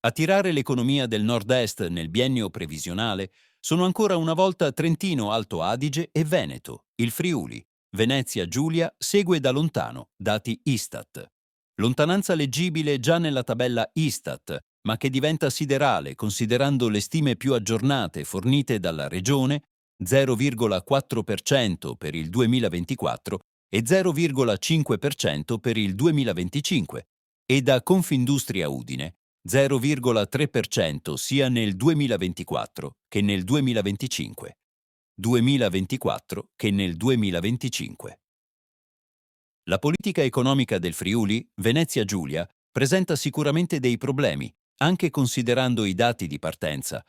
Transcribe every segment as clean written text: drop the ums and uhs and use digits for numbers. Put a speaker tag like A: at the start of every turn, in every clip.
A: A tirare l'economia del Nord-Est nel biennio previsionale sono ancora una volta Trentino Alto Adige e Veneto, il Friuli. Venezia Giulia segue da lontano, dati Istat. Lontananza leggibile già nella tabella Istat, ma che diventa siderale considerando le stime più aggiornate fornite dalla Regione, 0,4% per il 2024 e 0,5% per il 2025, e da Confindustria Udine, 0,3% sia nel 2024 che nel 2025, 2024 che nel 2025. La politica economica del Friuli, Venezia Giulia, presenta sicuramente dei problemi, anche considerando i dati di partenza.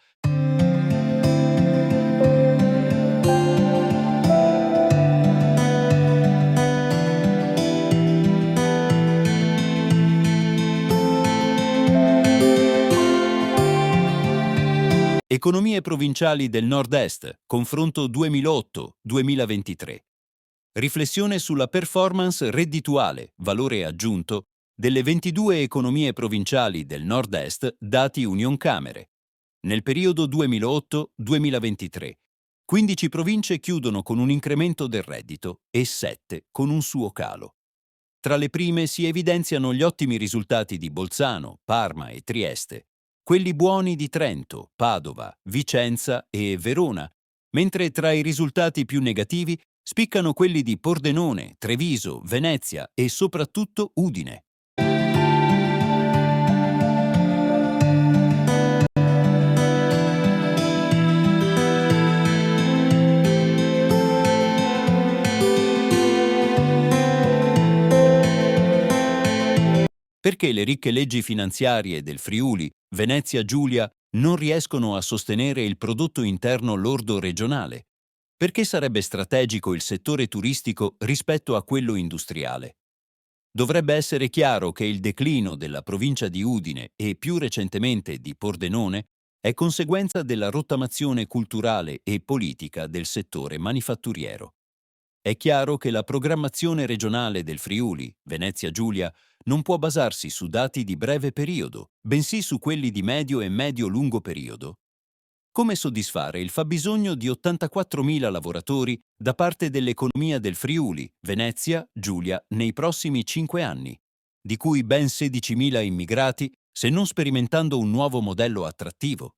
A: Economie provinciali del Nord-Est, confronto 2008-2023. Riflessione sulla performance reddituale, valore aggiunto, delle 22 economie provinciali del Nord-Est dati Unioncamere. Nel periodo 2008-2023, 15 province chiudono con un incremento del reddito e 7 con un suo calo. Tra le prime si evidenziano gli ottimi risultati di Bolzano, Parma e Trieste, quelli buoni di Trento, Padova, Vicenza e Verona, mentre tra i risultati più negativi spiccano quelli di Pordenone, Treviso, Venezia e soprattutto Udine. Perché le ricche leggi finanziarie del Friuli, Venezia Giulia, non riescono a sostenere il prodotto interno lordo regionale? Perché sarebbe strategico il settore turistico rispetto a quello industriale? Dovrebbe essere chiaro che il declino della provincia di Udine e più recentemente di Pordenone è conseguenza della rottamazione culturale e politica del settore manifatturiero. È chiaro che la programmazione regionale del Friuli, Venezia Giulia, non può basarsi su dati di breve periodo, bensì su quelli di medio e medio-lungo periodo. Come soddisfare il fabbisogno di 84.000 lavoratori da parte dell'economia del Friuli, Venezia, Giulia nei prossimi 5 anni, di cui ben 16.000 immigrati, se non sperimentando un nuovo modello attrattivo?